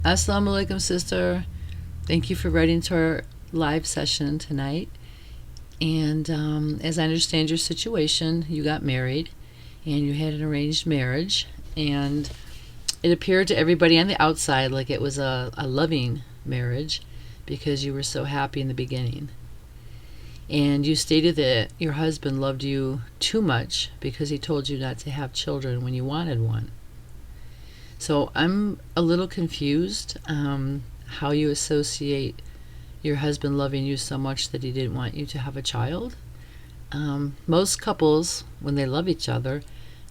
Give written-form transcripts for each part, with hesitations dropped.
Assalamu alaikum, sister. Thank you for writing to our live session tonight. And as I understand your situation, you got married and you had an arranged marriage. And it appeared to everybody on the outside like it was a loving marriage because you were so happy in the beginning. And you stated that your husband loved you too much because he told you not to have children when you wanted one. So I'm a little confused how you associate your husband loving you so much that he didn't want you to have a child. Most couples, when they love each other,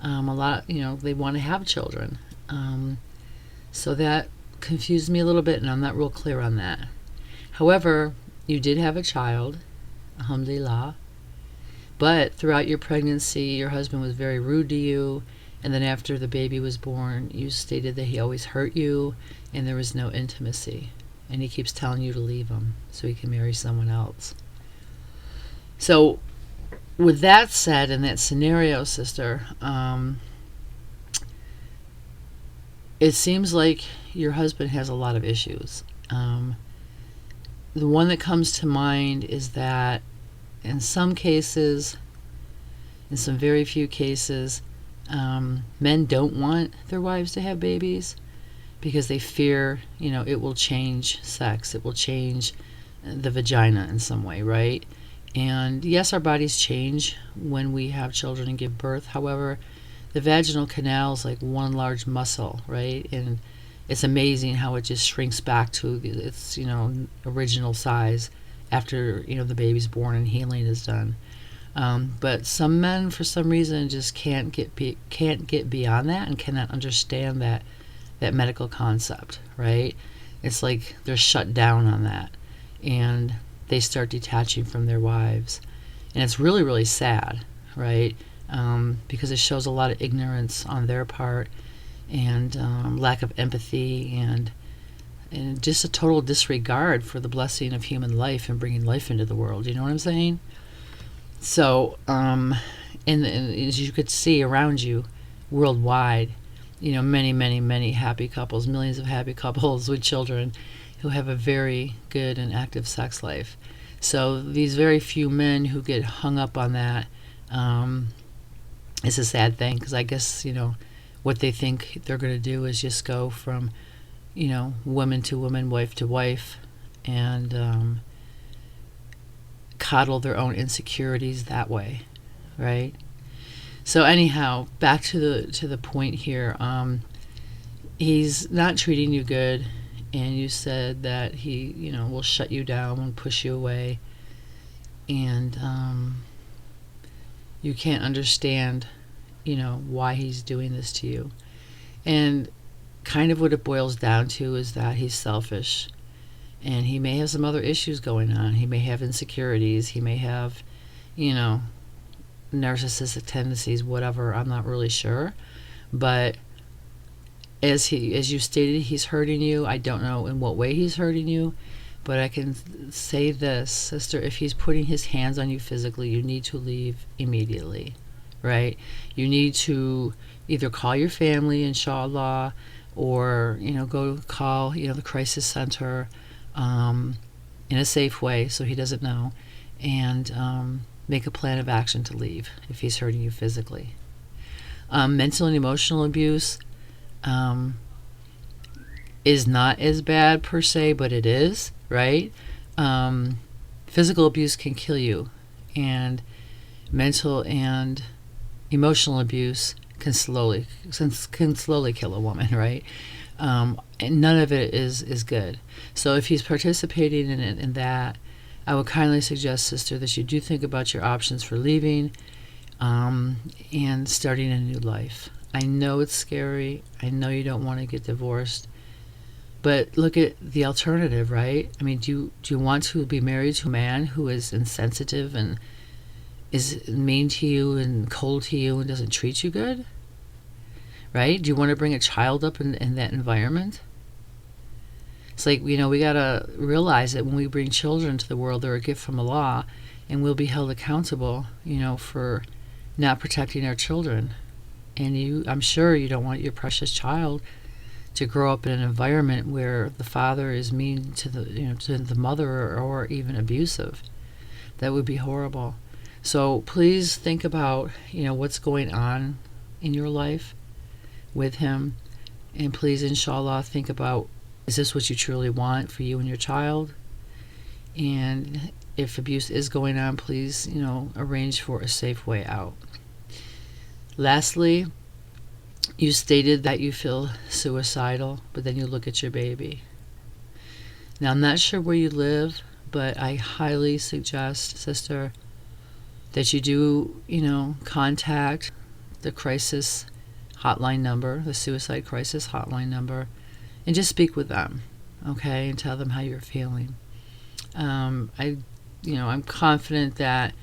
they want to have children. So that confused me a little bit, and I'm not real clear on that. However, you did have a child, alhamdulillah. But throughout your pregnancy, your husband was very rude to you. And then after the baby was born, you stated that he always hurt you and there was no intimacy. And he keeps telling you to leave him so he can marry someone else. So with that said, in that scenario, sister, it seems like your husband has a lot of issues. The one that comes to mind is that in some cases, in some very few cases, men don't want their wives to have babies because they fear, it will change sex. It will change the vagina in some way, right? And yes, our bodies change when we have children and give birth. However, the vaginal canal is like one large muscle, right? And it's amazing how it just shrinks back to its, original size after, the baby's born and healing is done. But some men, for some reason, just can't get beyond that and cannot understand that medical concept, right? It's like they're shut down on that, and they start detaching from their wives, and it's really, really sad, right? Because it shows a lot of ignorance on their part, and lack of empathy, and just a total disregard for the blessing of human life and bringing life into the world. You know what I'm saying? So, and as you could see around you, worldwide, many, many, many happy couples, millions of happy couples with children who have a very good and active sex life. So these very few men who get hung up on that, it's a sad thing because I guess, what they think they're going to do is just go from, woman to woman, wife to wife, and coddle their own insecurities that way, right? So anyhow, back to the point here. He's not treating you good, and you said that he, will shut you down and push you away, and you can't understand, why he's doing this to you. And kind of what it boils down to is that he's selfish. And he may have some other issues going on. He may have insecurities. He may have, narcissistic tendencies, whatever. I'm not really sure. But as you stated, he's hurting you. I don't know in what way he's hurting you. But I can say this, sister, if he's putting his hands on you physically, you need to leave immediately, right? You need to either call your family, inshallah, or, go call, the crisis center, in a safe way so he doesn't know, and make a plan of action to leave if he's hurting you physically. Mental and emotional abuse is not as bad per se, but it is, right? Physical abuse can kill you, and mental and emotional abuse can slowly kill a woman, right? And none of it is good. So if he's participating in that, I would kindly suggest, sister, that you do think about your options for leaving and starting a new life. I know it's scary. I know you don't want to get divorced. But look at the alternative, right? I mean, do you want to be married to a man who is insensitive and is mean to you and cold to you and doesn't treat you good? Right? Do you want to bring a child up in that environment? It's like, we got to realize that when we bring children to the world, they're a gift from Allah, and we'll be held accountable, for not protecting our children. And I'm sure you don't want your precious child to grow up in an environment where the father is mean to the mother, or even abusive. That would be horrible. So please think about what's going on in your life with him, and please, inshallah, think about, is this what you truly want for you and your child? And if abuse is going on, please arrange for a safe way out. Lastly, you stated that you feel suicidal, but then you look at your baby. Now, I'm not sure where you live, but I highly suggest, sister, that you do, contact the crisis hotline number, the suicide crisis hotline number, and just speak with them, okay, and tell them how you're feeling. I'm confident that,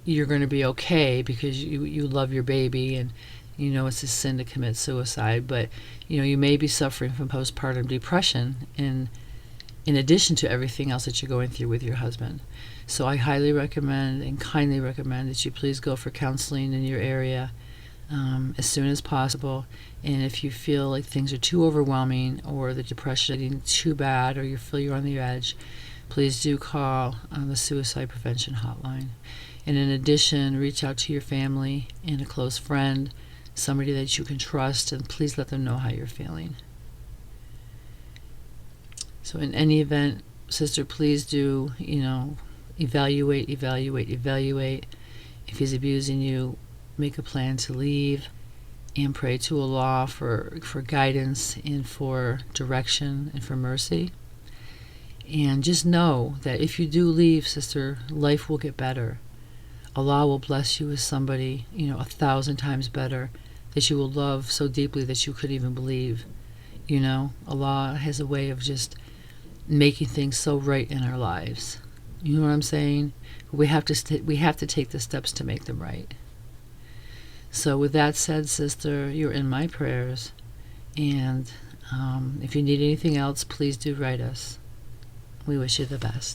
you're going to be okay, because you love your baby, and it's a sin to commit suicide, but you may be suffering from postpartum depression in addition to everything else that you're going through with your husband. So I highly recommend and kindly recommend that you please go for counseling in your area as soon as possible. And if you feel like things are too overwhelming, or the depression is getting too bad, or you feel you're on the edge, please do call the suicide prevention hotline. And in addition, reach out to your family and a close friend, somebody that you can trust, and please let them know how you're feeling. So in any event, sister, please do, evaluate. If he's abusing you, make a plan to leave, and pray to Allah for guidance and for direction and for mercy. And just know that if you do leave, sister, life will get better. Allah will bless you with somebody, 1,000 times better, that you will love so deeply that you couldn't even believe. Allah has a way of just making things so right in our lives. You know what I'm saying? We have to take the steps to make them right. So with that said, sister, you're in my prayers, and if you need anything else, please do write us. We wish you the best.